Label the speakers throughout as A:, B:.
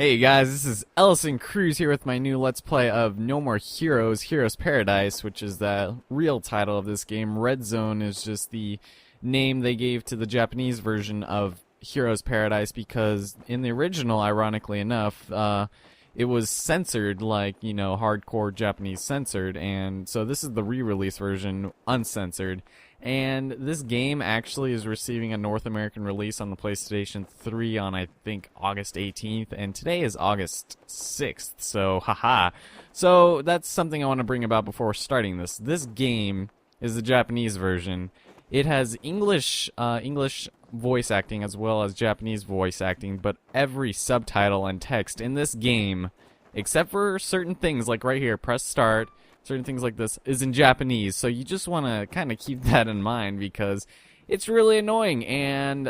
A: Hey guys, this is Ellison Cruz here with my new Let's Play of No More Heroes, Heroes Paradise, which is the real title of this game. Red Zone is just the name they gave to the Japanese version of Heroes Paradise because in the original, ironically enough, it was censored like, you know, hardcore Japanese censored, and so this is the re-release version, uncensored. And this game actually is receiving a North American release on the PlayStation 3 on, I think, August 18th, and today is August 6th, so haha. So that's something I want to bring about before starting this. This game is the Japanese version. It has English voice acting as well as Japanese voice acting, but every subtitle and text in this game, except for certain things like right here, press start, certain things like this, is in Japanese. So you just want to kind of keep that in mind because it's really annoying. And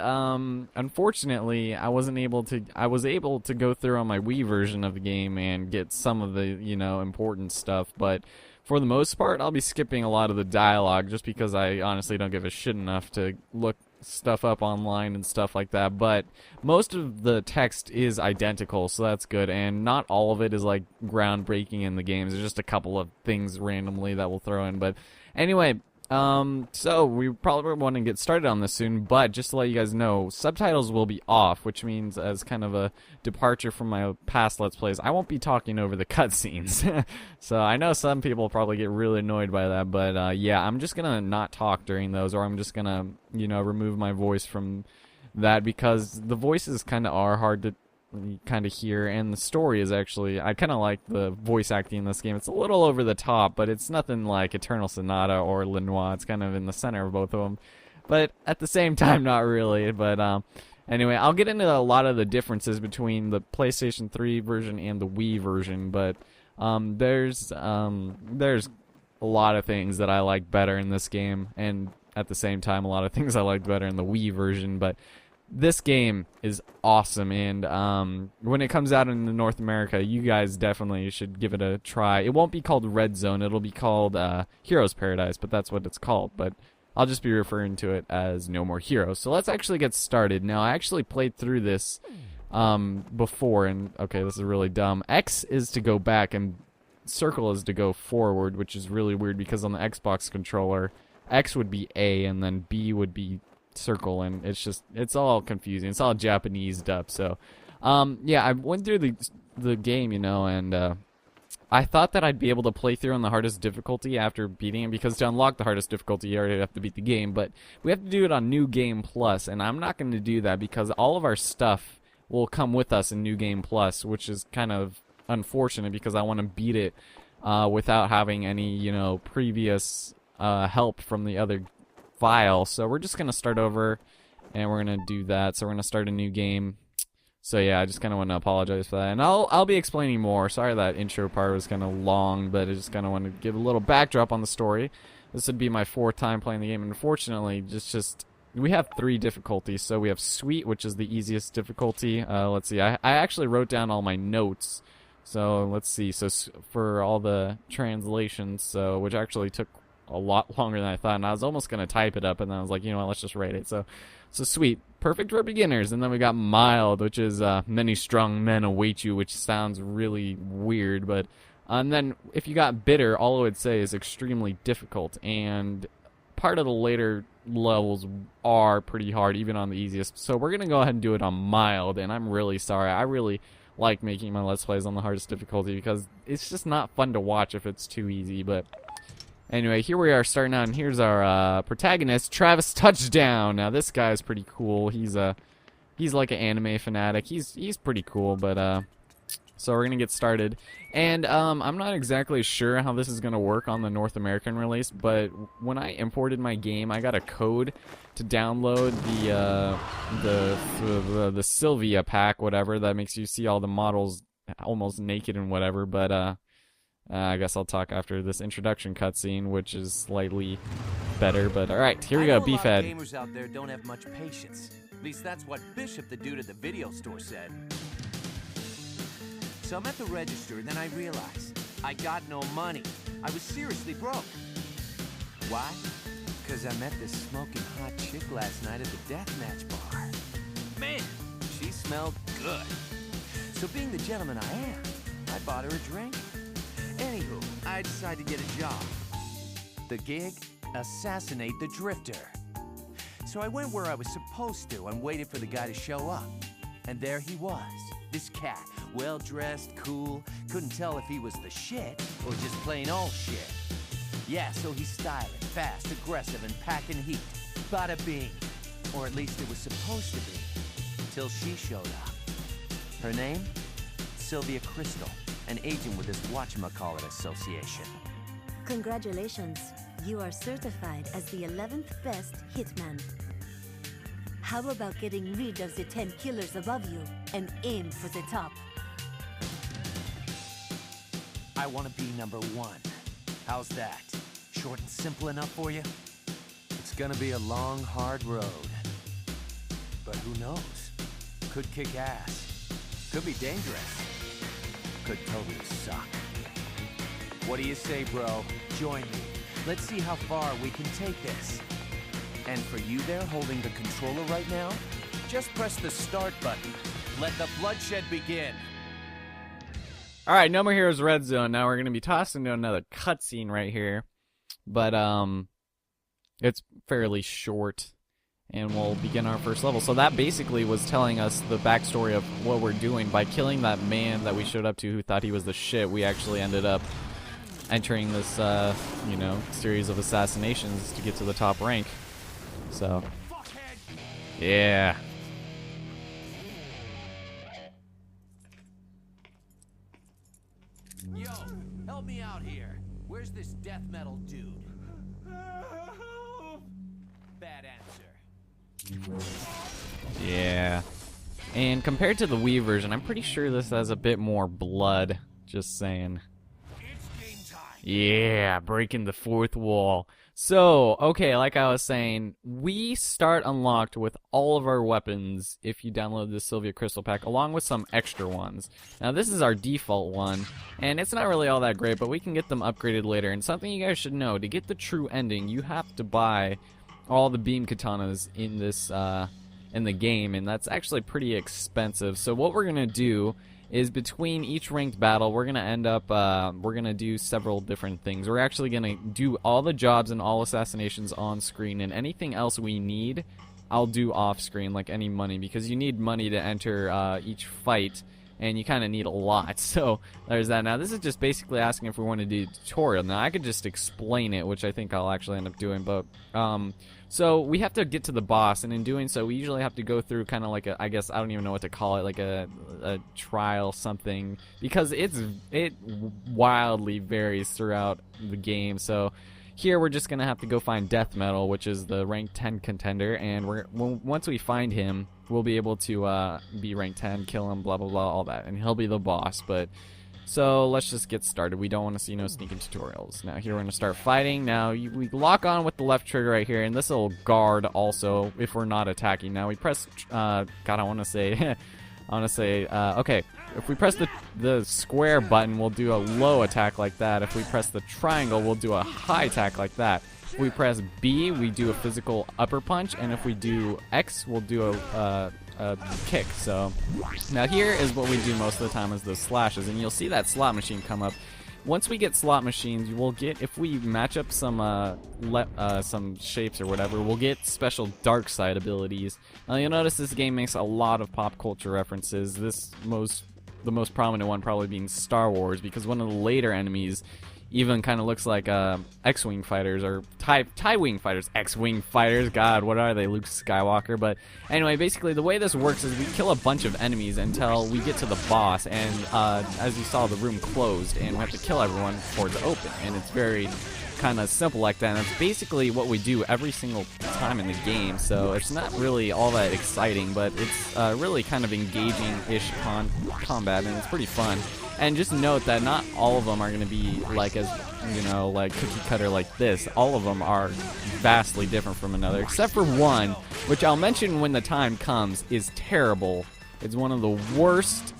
A: unfortunately, I was able to go through on my Wii version of the game and get some of the, you know, important stuff, but for the most part, I'll be skipping a lot of the dialogue just because I honestly don't give a shit enough to look stuff up online and stuff like that. But most of the text is identical, so that's good. And not all of it is like groundbreaking in the games. There's just a couple of things randomly that we'll throw in. But anyway, so we probably want to get started on this soon, but just to let you guys know, subtitles will be off, which means as kind of a departure from my past Let's Plays, I won't be talking over the cutscenes. So I know some people probably get really annoyed by that, but yeah, I'm just gonna not talk during those, or I'm just gonna, you know, remove my voice from that because the voices kind of are hard to kind of hear, and the story is actually, I kind of like the voice acting in this game. It's a little over the top, but it's nothing like Eternal Sonata or Lenoir. It's kind of in the center of both of them, but at the same time not really. But anyway, I'll get into a lot of the differences between the PlayStation 3 version and the Wii version, but there's a lot of things that I like better in this game, and at the same time a lot of things I like better in the Wii version. But this game is awesome, and when it comes out in North America, you guys definitely should give it a try. It won't be called Red Zone, it'll be called Heroes Paradise, but that's what it's called. But I'll just be referring to it as No More Heroes. So let's actually get started. Now, I actually played through this before, and okay, this is really dumb. X is to go back, and circle is to go forward, which is really weird because on the Xbox controller, X would be A, and then B would be circle, and it's all confusing. It's all Japanesed up. So yeah, I went through the game, you know, and I thought that I'd be able to play through on the hardest difficulty after beating it, because to unlock the hardest difficulty you already have to beat the game, but we have to do it on New Game Plus, and I'm not going to do that because all of our stuff will come with us in New Game Plus, which is kind of unfortunate because I want to beat it without having any, you know, previous help from the other file. So we're just gonna start over, and we're gonna do that. So we're gonna start a new game. So yeah, I just kind of want to apologize for that, and I'll be explaining more. Sorry that intro part was kind of long, but I just kind of want to give a little backdrop on the story. This would be my 4th time playing the game, and unfortunately, just we have 3 difficulties. So we have Sweet, which is the easiest difficulty. Let's see, I actually wrote down all my notes. So let's see. So for all the translations, so which actually took a lot longer than I thought, and I was almost gonna type it up, and then I was like, you know what, let's just write it. So Sweet, perfect for beginners, and then we got Mild, which is many strong men await you, which sounds really weird, but and then if you got Bitter, all it would say is extremely difficult, and part of the later levels are pretty hard, even on the easiest. So we're gonna go ahead and do it on Mild, and I'm really sorry. I really like making my Let's Plays on the hardest difficulty because it's just not fun to watch if it's too easy. But anyway, here we are starting out, and here's our protagonist, Travis Touchdown. Now this guy's pretty cool. He's like an anime fanatic. He's pretty cool, but so we're gonna get started. And I'm not exactly sure how this is gonna work on the North American release, but when I imported my game, I got a code to download the Sylvia pack, whatever, that makes you see all the models almost naked and whatever. But I guess I'll talk after this introduction cutscene, which is slightly better. But all right, here we go. B-Fed.
B: Gamers out there don't have much patience. At least that's what Bishop, the dude at the video store, said. So I'm at the register, then I realized I got no money. I was seriously broke. Why? Because I met this smoking hot chick last night at the deathmatch bar. Man, she smelled good. So being the gentleman I am, I bought her a drink. Anywho, I decided to get a job. The gig? Assassinate the Drifter. So I went where I was supposed to and waited for the guy to show up. And there he was. This cat, well-dressed, cool, couldn't tell if he was the shit or just plain old shit. Yeah, so he's styling, fast, aggressive, and packing heat. Bada bing. Or at least it was supposed to be. Till she showed up. Her name? Sylvia Crystal, an agent with this whatchamacallit association.
C: Congratulations. You are certified as the 11th best hitman. How about getting rid of the 10 killers above you and aim for the top?
B: I want to be number 1. How's that? Short and simple enough for you? It's gonna be a long, hard road. But who knows? Could kick ass. Could be dangerous. Could totally suck. What do you say, bro? Join me. Let's see how far we can take this. And for you there holding the controller right now, just press the start button. Let the bloodshed begin.
A: Alright, No More Heroes Red Zone. Now we're going to be tossed into another cutscene right here. But, it's fairly short. And we'll begin our first level. So that basically was telling us the backstory of what we're doing. By killing that man that we showed up to who thought he was the shit, we actually ended up entering this, series of assassinations to get to the top rank. So, yeah.
B: Yo, help me out here. Where's this death metal dude? Bad answer.
A: Yeah. And compared to the Wii version, I'm pretty sure this has a bit more blood. Just saying.
B: It's game time.
A: Yeah, breaking the fourth wall. So, okay, like I was saying, we start unlocked with all of our weapons if you download the Sylvia Crystal Pack, along with some extra ones. Now, this is our default one, and it's not really all that great, but we can get them upgraded later. And something you guys should know, to get the true ending, you have to buy all the beam katanas in this, in the game, and that's actually pretty expensive. So what we're going to do is between each ranked battle, we're going to end up, we're going to do several different things. We're actually going to do all the jobs and all assassinations on screen, and anything else we need, I'll do off screen, like any money, because you need money to enter each fight, and you kind of need a lot. So there's that. Now this is just basically asking if we want to do a tutorial. Now I could just explain it, which I think I'll actually end up doing, but so we have to get to the boss, and in doing so we usually have to go through kind of like a, I guess I don't even know what to call it, like a trial something, because it wildly varies throughout the game. So here we're just gonna have to go find Death Metal, which is the rank 10 contender, and once we find him, we'll be able to be rank 10, kill him, blah blah blah, all that, and he'll be the boss. But so let's just get started. We don't want to see no sneaking tutorials. Now here we're going to start fighting. Now we lock on with the left trigger right here, and this will guard also if we're not attacking. Now we press, God, I want to say, okay, if we press the square button, we'll do a low attack like that. If we press the triangle, we'll do a high attack like that. If we press B, we do a physical upper punch, and if we do X, we'll do a kick. So now here is what we do most of the time, is the slashes, and you'll see that slot machine come up. Once we get slot machines, we'll get, if we match up some shapes or whatever, we'll get special dark side abilities. Now you'll notice this game makes a lot of pop culture references. The most prominent one probably being Star Wars, because one of the later enemies even kind of looks like X-Wing fighters, or TIE-Wing fighters. X-Wing fighters, God, what are they? Luke Skywalker. But anyway, basically the way this works is we kill a bunch of enemies until we get to the boss, and as you saw, the room closed, and we have to kill everyone before it's open. And it's very kind of simple like that, and that's basically what we do every single time in the game. So it's not really all that exciting, but it's really kind of engaging-ish combat, and it's pretty fun. And just note that not all of them are going to be like, as you know, like cookie cutter like this. All of them are vastly different from another, except for one, which I'll mention when the time comes, is terrible. It's one of the worst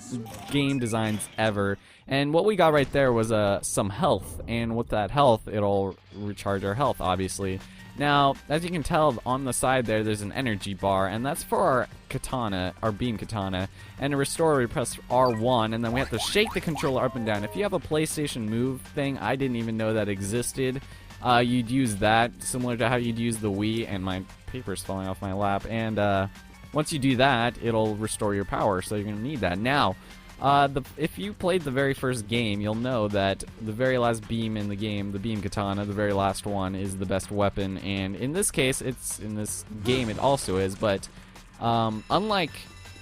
A: game designs ever. And what we got right there was some health, and with that health, it'll recharge our health, obviously. Now, as you can tell on the side there's an energy bar, and that's for our katana, our beam katana. And to restore, we press R1, and then we have to shake the controller up and down. If you have a PlayStation Move thing, I didn't even know that existed. You'd use that, similar to how you'd use the Wii, and my paper's falling off my lap. And once you do that, it'll restore your power, so you're going to need that. Now, if you played the very first game, you'll know that the very last beam in the game, the beam katana, the very last one, is the best weapon. And in this case, in this game it also is, but unlike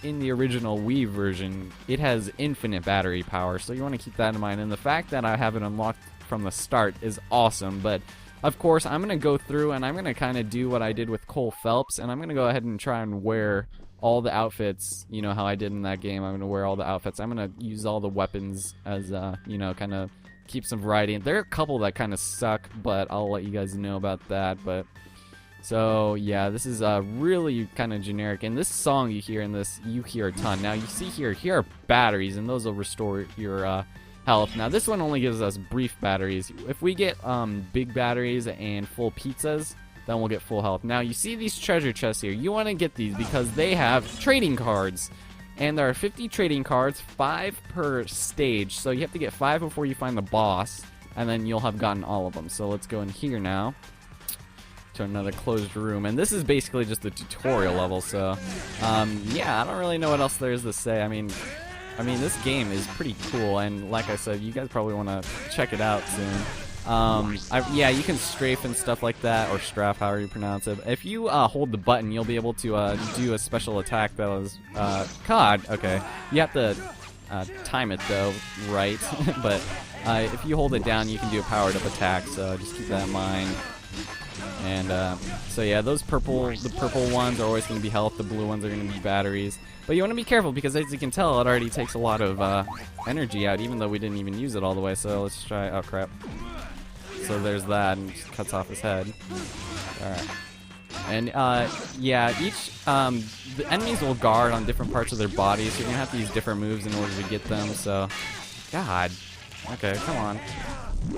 A: in the original Wii version, it has infinite battery power, so you want to keep that in mind. And the fact that I have it unlocked from the start is awesome, but of course I'm going to go through and I'm going to kind of do what I did with Cole Phelps, and I'm going to go ahead and try and wear all the outfits, you know, how I did in that game. I'm going to wear all the outfits. I'm going to use all the weapons as, you know, kind of keep some variety. There are a couple that kind of suck, but I'll let you guys know about that. But so, yeah, this is really kind of generic. And this song you hear in this, you hear a ton. Now, you see here are batteries, and those will restore your health. Now, this one only gives us brief batteries. If we get big batteries and full pizzas, then we'll get full health. Now, you see these treasure chests here. You want to get these because they have trading cards. And there are 50 trading cards, 5 per stage. So you have to get 5 before you find the boss, and then you'll have gotten all of them. So let's go in here now to another closed room. And this is basically just the tutorial level. So, yeah, I don't really know what else there is to say. I mean, this game is pretty cool. And like I said, you guys probably want to check it out soon. Yeah, you can strafe and stuff like that, or strafe, however you pronounce it. If you hold the button, you'll be able to do a special attack that was COD. Okay, you have to time it though, right? But if you hold it down, you can do a powered up attack. So just keep that in mind. And so yeah, the purple ones are always going to be health. The blue ones are going to be batteries. But you want to be careful because, as you can tell, it already takes a lot of energy out, even though we didn't even use it all the way. So let's try. Oh crap. So there's that, and just cuts off his head. Alright. And, yeah, the enemies will guard on different parts of their body, so you're gonna have to use different moves in order to get them, so... God. Okay, come on.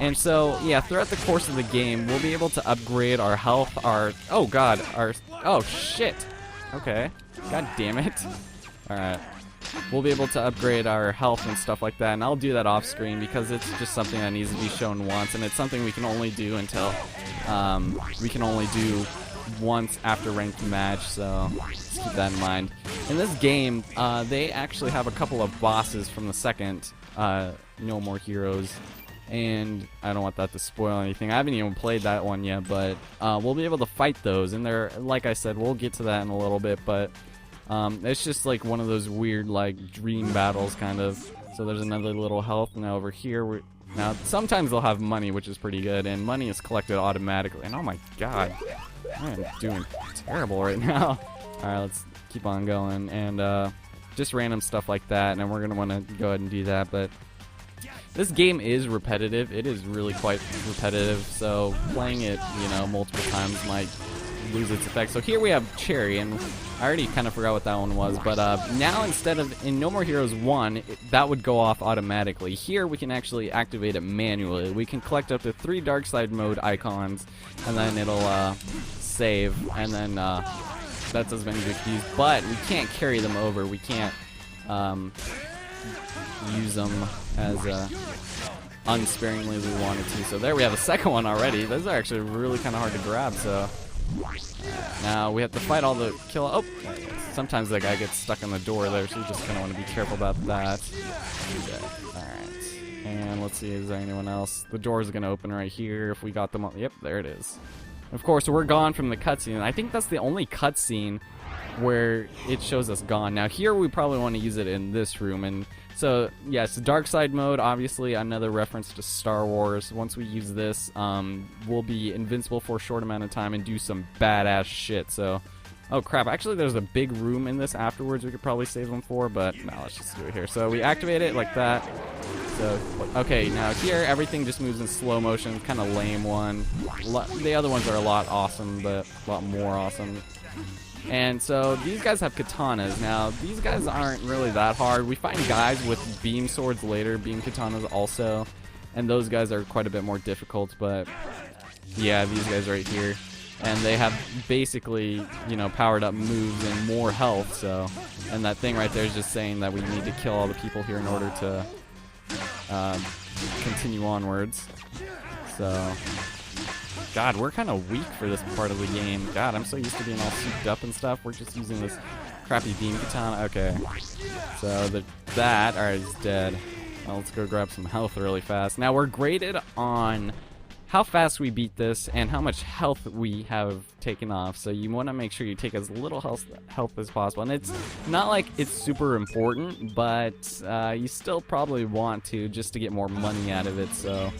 A: And so, yeah, throughout the course of the game, we'll be able to upgrade our health, oh god, oh shit! Okay. God damn it. Alright. We'll be able to upgrade our health and stuff like that, and I'll do that off screen because it's just something that needs to be shown once, and it's something we can only do until once after ranked match, so just keep that in mind. In this game, they actually have a couple of bosses from the second No More Heroes, and I don't want that to spoil anything. I haven't even played that one yet, but we'll be able to fight those, and they're, like I said, we'll get to that in a little bit, but it's just like one of those weird, like, dream battles, kind of. So there's another little health. Now over here, now sometimes they'll have money, which is pretty good, and money is collected automatically. And oh my god, I am doing terrible right now. Alright, let's keep on going, and just random stuff like that, and we're going to want to go ahead and do that, but this game is repetitive. It is really quite repetitive, so playing it, you know, multiple times might lose its effect. So here we have Cherry, and I already kind of forgot what that one was, but now instead of in No More Heroes 1, that would go off automatically. Here we can actually activate it manually. We can collect up to 3 dark side mode icons, and then it'll save, and then that's as many as we can use, but we can't carry them over. We can't use them as unsparingly as we wanted to. So there we have a second one already. Those are actually really kind of hard to grab, so now we have to fight all the oh, sometimes that guy gets stuck in the door there, so you just kind of want to be careful about that. Okay. Alright, and let's see, is there anyone else? The door's gonna open right here if we got them all. Yep, there it is. Of course, we're gone from the cutscene. I think that's the only cutscene where it shows us gone. Now here we probably want to use it in this room, and so yes, dark side mode, obviously another reference to Star Wars. Once we use this, we'll be invincible for a short amount of time and do some badass shit. So, oh crap, actually there's a big room in this afterwards we could probably save them for, but no, let's just do it here. So we activate it like that. So, okay, now here everything just moves in slow motion, kind of lame one. The other ones are a lot awesome, but a lot more awesome. And so these guys have katanas. Now, these guys aren't really that hard. We find guys with beam swords later, beam katanas also, and those guys are quite a bit more difficult, but yeah, these guys right here. And they have basically, you know, powered up moves and more health, so, and that thing right there is just saying that we need to kill all the people here in order to continue onwards. So, God, we're kind of weak for this part of the game. God, I'm so used to being all souped up and stuff. We're just using this crappy beam katana. Okay. So, alright, it's dead. Well, let's go grab some health really fast. Now, we're graded on how fast we beat this and how much health we have taken off. So you want to make sure you take as little health as possible. And it's not like it's super important, but you still probably want to, just to get more money out of it. So,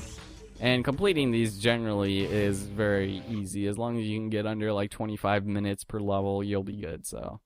A: and completing these generally is very easy. As long as you can get under like 25 minutes per level, you'll be good. So